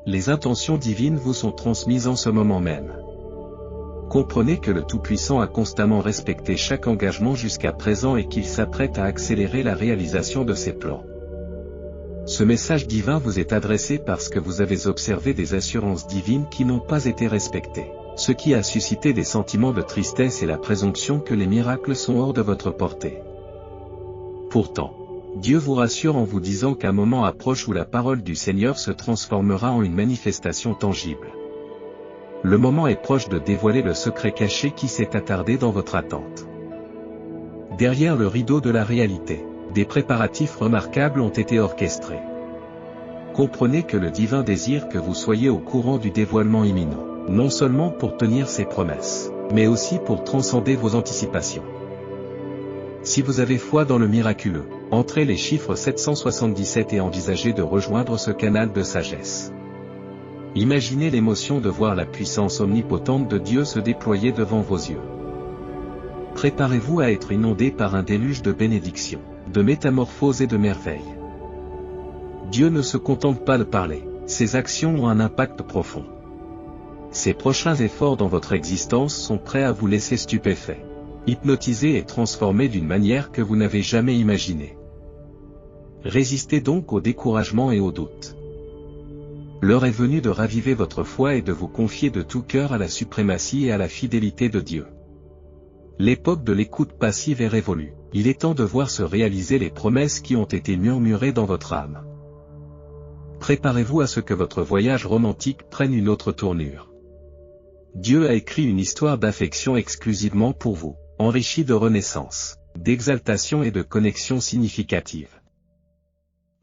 Les intentions divines vous sont transmises en ce moment même. Comprenez que le Tout-Puissant a constamment respecté chaque engagement jusqu'à présent et qu'il s'apprête à accélérer la réalisation de ses plans. Ce message divin vous est adressé parce que vous avez observé des assurances divines qui n'ont pas été respectées, ce qui a suscité des sentiments de tristesse et la présomption que les miracles sont hors de votre portée. Pourtant, Dieu vous rassure en vous disant qu'un moment approche où la parole du Seigneur se transformera en une manifestation tangible. Le moment est proche de dévoiler le secret caché qui s'est attardé dans votre attente. Derrière le rideau de la réalité, des préparatifs remarquables ont été orchestrés. Comprenez que le divin désire que vous soyez au courant du dévoilement imminent, non seulement pour tenir ses promesses, mais aussi pour transcender vos anticipations. Si vous avez foi dans le miraculeux, entrez les chiffres 777 et envisagez de rejoindre ce canal de sagesse. Imaginez l'émotion de voir la puissance omnipotente de Dieu se déployer devant vos yeux. Préparez-vous à être inondé par un déluge de bénédictions, de métamorphoses et de merveilles. Dieu ne se contente pas de parler, ses actions ont un impact profond. Ses prochains efforts dans votre existence sont prêts à vous laisser stupéfait, hypnotisé et transformé d'une manière que vous n'avez jamais imaginée. Résistez donc au découragement et au doute. L'heure est venue de raviver votre foi et de vous confier de tout cœur à la suprématie et à la fidélité de Dieu. L'époque de l'écoute passive est révolue, il est temps de voir se réaliser les promesses qui ont été murmurées dans votre âme. Préparez-vous à ce que votre voyage romantique prenne une autre tournure. Dieu a écrit une histoire d'affection exclusivement pour vous, enrichie de renaissance, d'exaltation et de connexion significative.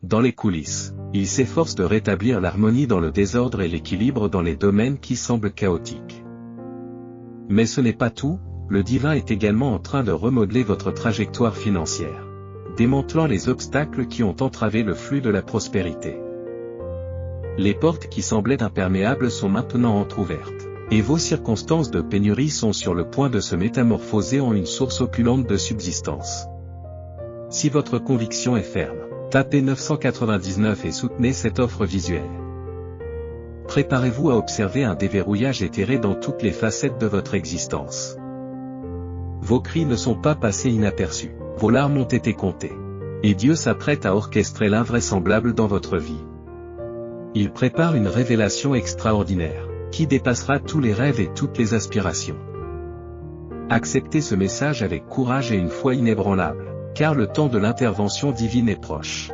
Dans les coulisses, il s'efforce de rétablir l'harmonie dans le désordre et l'équilibre dans les domaines qui semblent chaotiques. Mais ce n'est pas tout, le divin est également en train de remodeler votre trajectoire financière, démantelant les obstacles qui ont entravé le flux de la prospérité. Les portes qui semblaient imperméables sont maintenant entr'ouvertes. Et vos circonstances de pénurie sont sur le point de se métamorphoser en une source opulente de subsistance. Si votre conviction est ferme, tapez 999 et soutenez cette offre visuelle. Préparez-vous à observer un déverrouillage éthéré dans toutes les facettes de votre existence. Vos cris ne sont pas passés inaperçus, vos larmes ont été comptées. Et Dieu s'apprête à orchestrer l'invraisemblable dans votre vie. Il prépare une révélation extraordinaire, qui dépassera tous les rêves et toutes les aspirations. Acceptez ce message avec courage et une foi inébranlable, car le temps de l'intervention divine est proche.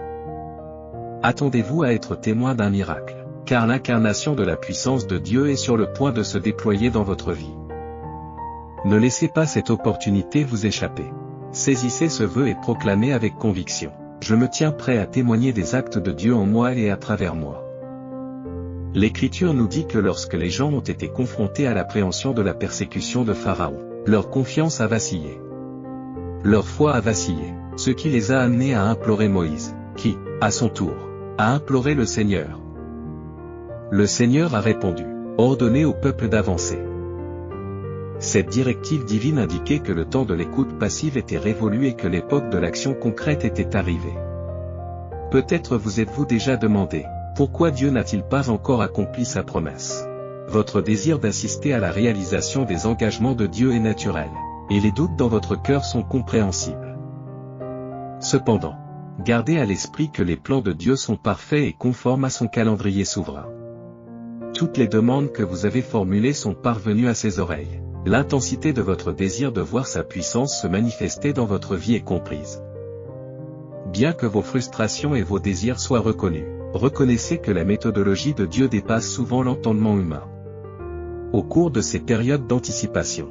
Attendez-vous à être témoin d'un miracle, car l'incarnation de la puissance de Dieu est sur le point de se déployer dans votre vie. Ne laissez pas cette opportunité vous échapper. Saisissez ce vœu et proclamez avec conviction: je me tiens prêt à témoigner des actes de Dieu en moi et à travers moi. L'Écriture nous dit que lorsque les gens ont été confrontés à l'appréhension de la persécution de Pharaon, leur confiance a vacillé. Leur foi a vacillé, ce qui les a amenés à implorer Moïse, qui, à son tour, a imploré le Seigneur. Le Seigneur a répondu, ordonnez au peuple d'avancer. Cette directive divine indiquait que le temps de l'écoute passive était révolu et que l'époque de l'action concrète était arrivée. Peut-être vous êtes-vous déjà demandé: pourquoi Dieu n'a-t-il pas encore accompli sa promesse? Votre désir d'assister à la réalisation des engagements de Dieu est naturel, et les doutes dans votre cœur sont compréhensibles. Cependant, gardez à l'esprit que les plans de Dieu sont parfaits et conformes à son calendrier souverain. Toutes les demandes que vous avez formulées sont parvenues à ses oreilles. L'intensité de votre désir de voir sa puissance se manifester dans votre vie est comprise. Bien que vos frustrations et vos désirs soient reconnus, reconnaissez que la méthodologie de Dieu dépasse souvent l'entendement humain. Au cours de ces périodes d'anticipation,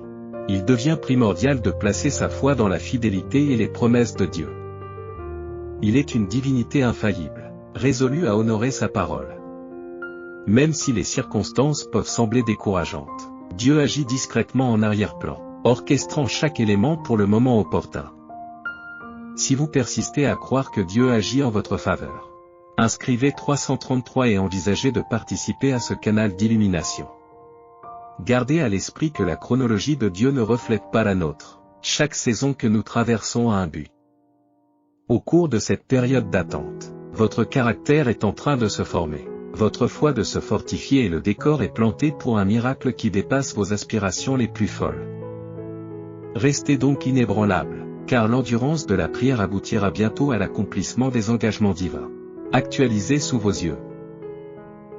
il devient primordial de placer sa foi dans la fidélité et les promesses de Dieu. Il est une divinité infaillible, résolue à honorer sa parole. Même si les circonstances peuvent sembler décourageantes, Dieu agit discrètement en arrière-plan, orchestrant chaque élément pour le moment opportun. Si vous persistez à croire que Dieu agit en votre faveur, inscrivez 333 et envisagez de participer à ce canal d'illumination. Gardez à l'esprit que la chronologie de Dieu ne reflète pas la nôtre. Chaque saison que nous traversons a un but. Au cours de cette période d'attente, votre caractère est en train de se former. votre foi de se fortifier et le décor est planté pour un miracle qui dépasse vos aspirations les plus folles. Restez donc inébranlable, car l'endurance de la prière aboutira bientôt à l'accomplissement des engagements divins. Actualisés sous vos yeux.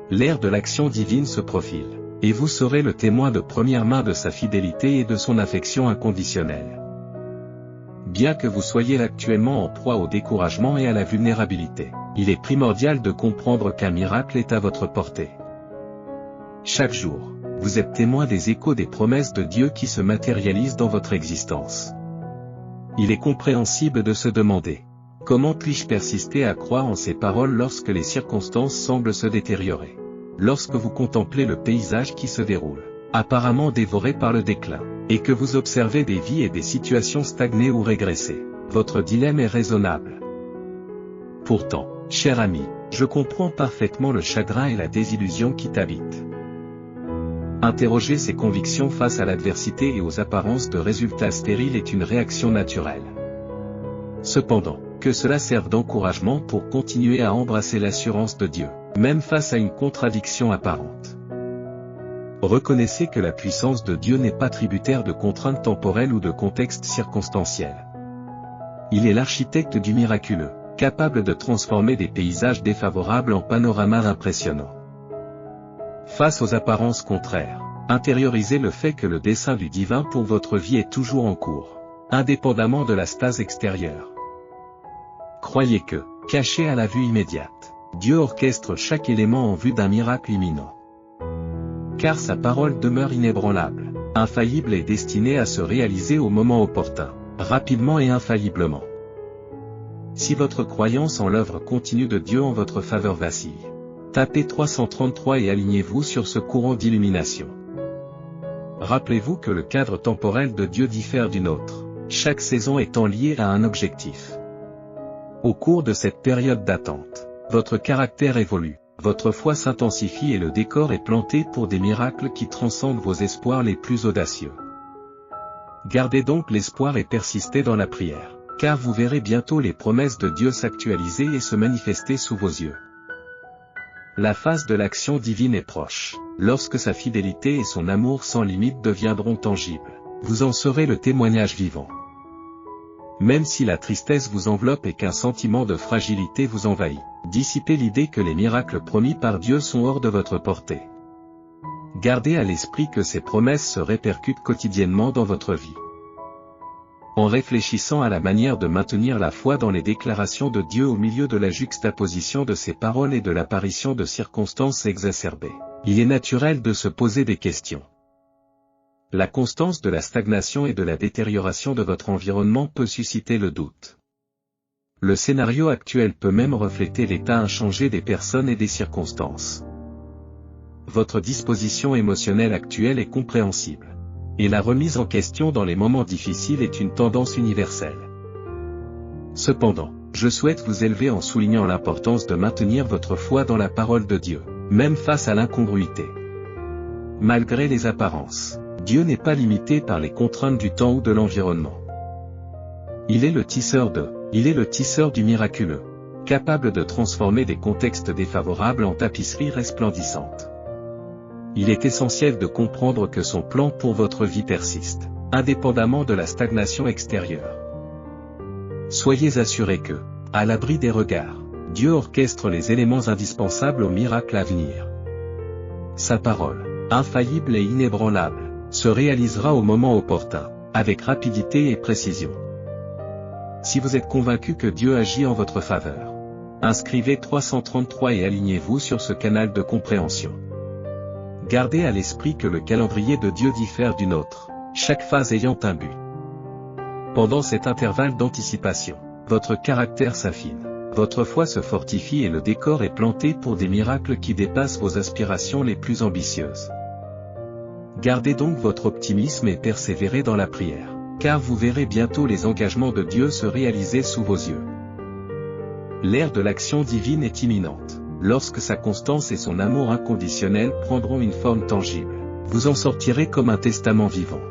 L'ère de l'action divine se profile, et vous serez le témoin de première main de sa fidélité et de son affection inconditionnelle. Bien que vous soyez actuellement en proie au découragement et à la vulnérabilité, il est primordial de comprendre qu'un miracle est à votre portée. Chaque jour, vous êtes témoin des échos des promesses de Dieu qui se matérialisent dans votre existence. Il est compréhensible de se demander: comment puis-je persister à croire en ces paroles lorsque les circonstances semblent se détériorer? Lorsque vous contemplez le paysage qui se déroule, apparemment dévoré par le déclin, et que vous observez des vies et des situations stagner ou régresser, votre dilemme est raisonnable. Pourtant, cher ami, je comprends parfaitement le chagrin et la désillusion qui t'habitent. Interroger ses convictions face à l'adversité et aux apparences de résultats stériles est une réaction naturelle. Cependant, que cela serve d'encouragement pour continuer à embrasser l'assurance de Dieu, même face à une contradiction apparente. Reconnaissez que la puissance de Dieu n'est pas tributaire de contraintes temporelles ou de contextes circonstanciels. Il est l'architecte du miraculeux, capable de transformer des paysages défavorables en panoramas impressionnants. Face aux apparences contraires, intériorisez le fait que le dessein du divin pour votre vie est toujours en cours, indépendamment de la stase extérieure. Croyez que, caché à la vue immédiate, Dieu orchestre chaque élément en vue d'un miracle imminent. Car sa parole demeure inébranlable, infaillible et destinée à se réaliser au moment opportun, rapidement et infailliblement. Si votre croyance en l'œuvre continue de Dieu en votre faveur vacille, tapez 333 et alignez-vous sur ce courant d'illumination. Rappelez-vous que le cadre temporel de Dieu diffère du nôtre, chaque saison étant liée à un objectif. Au cours de cette période d'attente, votre caractère évolue, votre foi s'intensifie et le décor est planté pour des miracles qui transcendent vos espoirs les plus audacieux. Gardez donc l'espoir et persistez dans la prière, car vous verrez bientôt les promesses de Dieu s'actualiser et se manifester sous vos yeux. La phase de l'action divine est proche. Lorsque sa fidélité et son amour sans limite deviendront tangibles, vous en serez le témoignage vivant. Même si la tristesse vous enveloppe et qu'un sentiment de fragilité vous envahit, dissipez l'idée que les miracles promis par Dieu sont hors de votre portée. Gardez à l'esprit que ces promesses se répercutent quotidiennement dans votre vie. En réfléchissant à la manière de maintenir la foi dans les déclarations de Dieu au milieu de la juxtaposition de ses paroles et de l'apparition de circonstances exacerbées, il est naturel de se poser des questions. La constance de la stagnation et de la détérioration de votre environnement peut susciter le doute. Le scénario actuel peut même refléter l'état inchangé des personnes et des circonstances. Votre disposition émotionnelle actuelle est compréhensible. Et la remise en question dans les moments difficiles est une tendance universelle. Cependant, je souhaite vous élever en soulignant l'importance de maintenir votre foi dans la parole de Dieu, même face à l'incongruité. Malgré les apparences, Dieu n'est pas limité par les contraintes du temps ou de l'environnement. Il est le tisseur du miraculeux, capable de transformer des contextes défavorables en tapisseries resplendissantes. Il est essentiel de comprendre que son plan pour votre vie persiste, indépendamment de la stagnation extérieure. Soyez assurés que, à l'abri des regards, Dieu orchestre les éléments indispensables au miracle à venir. Sa parole, infaillible et inébranlable, se réalisera au moment opportun, avec rapidité et précision. Si vous êtes convaincu que Dieu agit en votre faveur, inscrivez 333 et alignez-vous sur ce canal de compréhension. Gardez à l'esprit que le calendrier de Dieu diffère du nôtre, chaque phase ayant un but. Pendant cet intervalle d'anticipation, votre caractère s'affine, votre foi se fortifie et le décor est planté pour des miracles qui dépassent vos aspirations les plus ambitieuses. Gardez donc votre optimisme et persévérez dans la prière, car vous verrez bientôt les engagements de Dieu se réaliser sous vos yeux. L'ère de l'action divine est imminente. Lorsque sa constance et son amour inconditionnel prendront une forme tangible, vous en sortirez comme un testament vivant.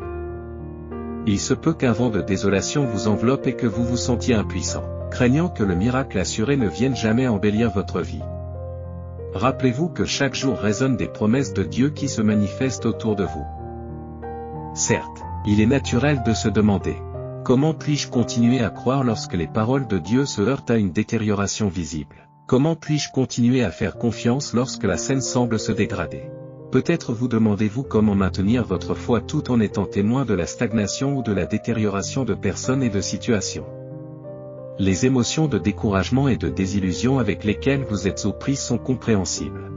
Il se peut qu'un vent de désolation vous enveloppe et que vous vous sentiez impuissant, craignant que le miracle assuré ne vienne jamais embellir votre vie. Rappelez-vous que chaque jour résonne des promesses de Dieu qui se manifestent autour de vous. Certes, il est naturel de se demander « Comment puis-je continuer à croire lorsque les paroles de Dieu se heurtent à une détérioration visible ? Comment puis-je continuer à faire confiance lorsque la scène semble se dégrader ?» Peut-être vous demandez-vous comment maintenir votre foi tout en étant témoin de la stagnation ou de la détérioration de personnes et de situations. Les émotions de découragement et de désillusion avec lesquelles vous êtes aux prises sont compréhensibles.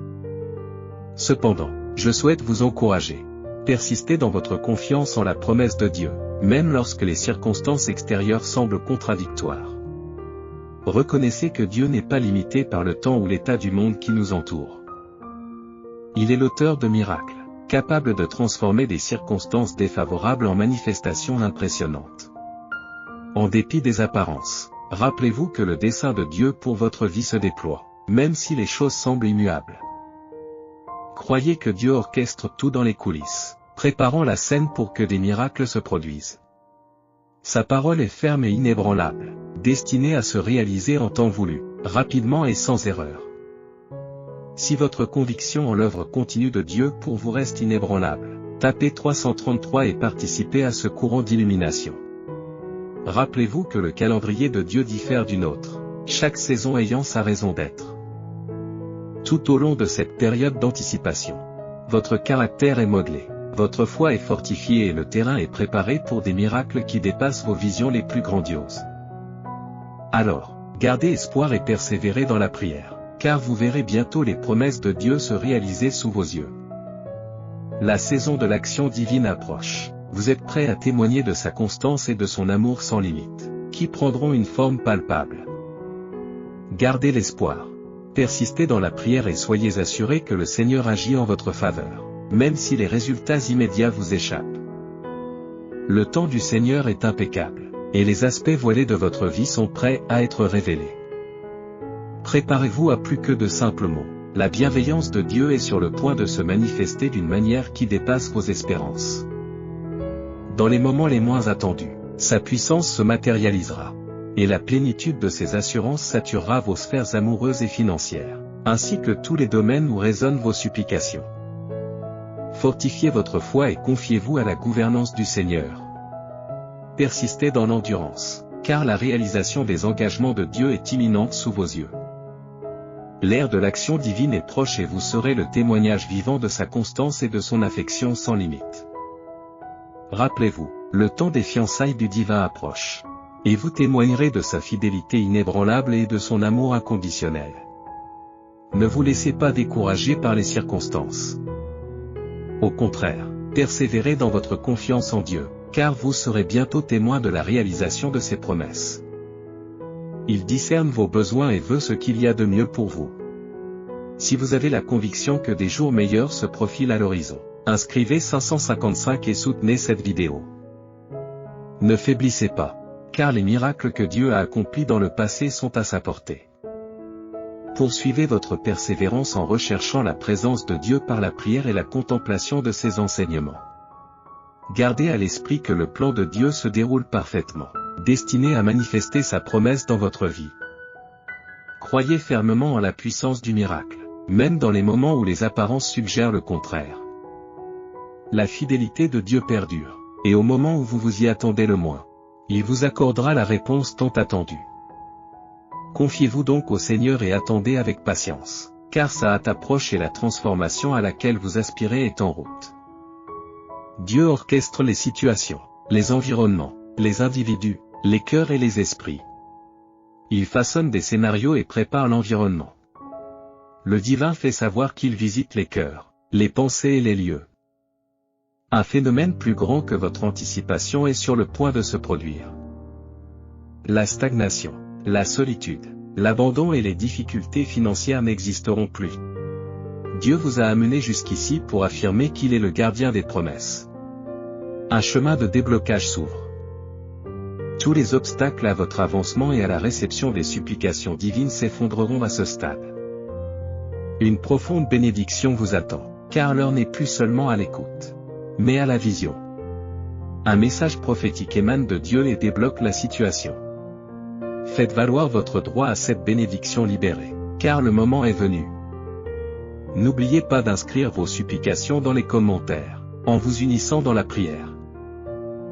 Cependant, je souhaite vous encourager. Persistez dans votre confiance en la promesse de Dieu, même lorsque les circonstances extérieures semblent contradictoires. Reconnaissez que Dieu n'est pas limité par le temps ou l'état du monde qui nous entoure. Il est l'auteur de miracles, capable de transformer des circonstances défavorables en manifestations impressionnantes. En dépit des apparences, rappelez-vous que le dessein de Dieu pour votre vie se déploie, même si les choses semblent immuables. Croyez que Dieu orchestre tout dans les coulisses, préparant la scène pour que des miracles se produisent. Sa parole est ferme et inébranlable, destinée à se réaliser en temps voulu, rapidement et sans erreur. Si votre conviction en l'œuvre continue de Dieu pour vous reste inébranlable, tapez 333 et participez à ce courant d'illumination. Rappelez-vous que le calendrier de Dieu diffère du nôtre, chaque saison ayant sa raison d'être. Tout au long de cette période d'anticipation, votre caractère est modelé, votre foi est fortifiée et le terrain est préparé pour des miracles qui dépassent vos visions les plus grandioses. Alors, gardez espoir et persévérez dans la prière, car vous verrez bientôt les promesses de Dieu se réaliser sous vos yeux. La saison de l'action divine approche. Vous êtes prêts à témoigner de sa constance et de son amour sans limite, qui prendront une forme palpable. Gardez l'espoir. Persistez dans la prière et soyez assurés que le Seigneur agit en votre faveur, même si les résultats immédiats vous échappent. Le temps du Seigneur est impeccable, et les aspects voilés de votre vie sont prêts à être révélés. Préparez-vous à plus que de simples mots. La bienveillance de Dieu est sur le point de se manifester d'une manière qui dépasse vos espérances. Dans les moments les moins attendus, sa puissance se matérialisera, et la plénitude de ses assurances saturera vos sphères amoureuses et financières, ainsi que tous les domaines où résonnent vos supplications. Fortifiez votre foi et confiez-vous à la gouvernance du Seigneur. Persistez dans l'endurance, car la réalisation des engagements de Dieu est imminente sous vos yeux. L'ère de l'action divine est proche et vous serez le témoignage vivant de sa constance et de son affection sans limite. Rappelez-vous, le temps des fiançailles du divin approche. Et vous témoignerez de sa fidélité inébranlable et de son amour inconditionnel. Ne vous laissez pas décourager par les circonstances. Au contraire, persévérez dans votre confiance en Dieu, car vous serez bientôt témoin de la réalisation de ses promesses. Il discerne vos besoins et veut ce qu'il y a de mieux pour vous. Si vous avez la conviction que des jours meilleurs se profilent à l'horizon, inscrivez 555 et soutenez cette vidéo. Ne faiblissez pas, car les miracles que Dieu a accomplis dans le passé sont à sa portée. Poursuivez votre persévérance en recherchant la présence de Dieu par la prière et la contemplation de ses enseignements. Gardez à l'esprit que le plan de Dieu se déroule parfaitement, destiné à manifester sa promesse dans votre vie. Croyez fermement en la puissance du miracle, même dans les moments où les apparences suggèrent le contraire. La fidélité de Dieu perdure, et au moment où vous vous y attendez le moins, il vous accordera la réponse tant attendue. Confiez-vous donc au Seigneur et attendez avec patience, car sa hâte approche et la transformation à laquelle vous aspirez est en route. Dieu orchestre les situations, les environnements, les individus, les cœurs et les esprits. Il façonne des scénarios et prépare l'environnement. Le divin fait savoir qu'il visite les cœurs, les pensées et les lieux. Un phénomène plus grand que votre anticipation est sur le point de se produire. La stagnation, la solitude, l'abandon et les difficultés financières n'existeront plus. Dieu vous a amené jusqu'ici pour affirmer qu'il est le gardien des promesses. Un chemin de déblocage s'ouvre. Tous les obstacles à votre avancement et à la réception des supplications divines s'effondreront à ce stade. Une profonde bénédiction vous attend, car l'heure n'est plus seulement à l'écoute, mais à la vision. Un message prophétique émane de Dieu et débloque la situation. Faites valoir votre droit à cette bénédiction libérée, car le moment est venu. N'oubliez pas d'inscrire vos supplications dans les commentaires, en vous unissant dans la prière.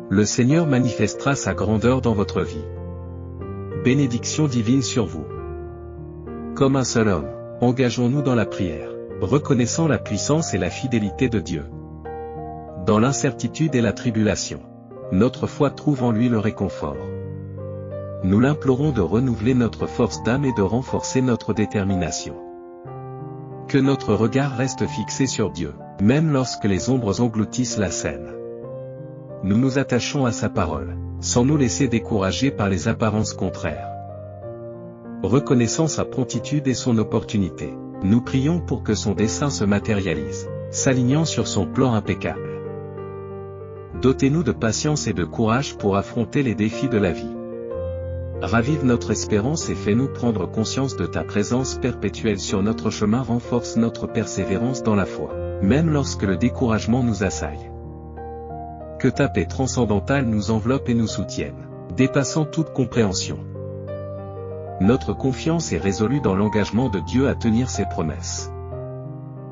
Le Seigneur manifestera sa grandeur dans votre vie. Bénédiction divine sur vous. Comme un seul homme, engageons-nous dans la prière, reconnaissant la puissance et la fidélité de Dieu. Dans l'incertitude et la tribulation, notre foi trouve en lui le réconfort. Nous l'implorons de renouveler notre force d'âme et de renforcer notre détermination. Que notre regard reste fixé sur Dieu, même lorsque les ombres engloutissent la scène. Nous nous attachons à sa parole, sans nous laisser décourager par les apparences contraires. Reconnaissant sa promptitude et son opportunité, nous prions pour que son dessein se matérialise, s'alignant sur son plan impeccable. Dotez-nous de patience et de courage pour affronter les défis de la vie. Ravive notre espérance et fais-nous prendre conscience de ta présence perpétuelle sur notre chemin, renforce notre persévérance dans la foi, même lorsque le découragement nous assaille. Que ta paix transcendantale nous enveloppe et nous soutienne, dépassant toute compréhension. Notre confiance est résolue dans l'engagement de Dieu à tenir ses promesses.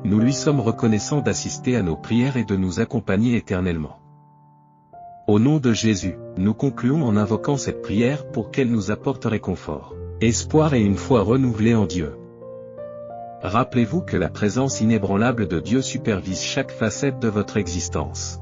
Nous lui sommes reconnaissants d'assister à nos prières et de nous accompagner éternellement. Au nom de Jésus, nous concluons en invoquant cette prière pour qu'elle nous apporte réconfort, espoir et une foi renouvelée en Dieu. Rappelez-vous que la présence inébranlable de Dieu supervise chaque facette de votre existence.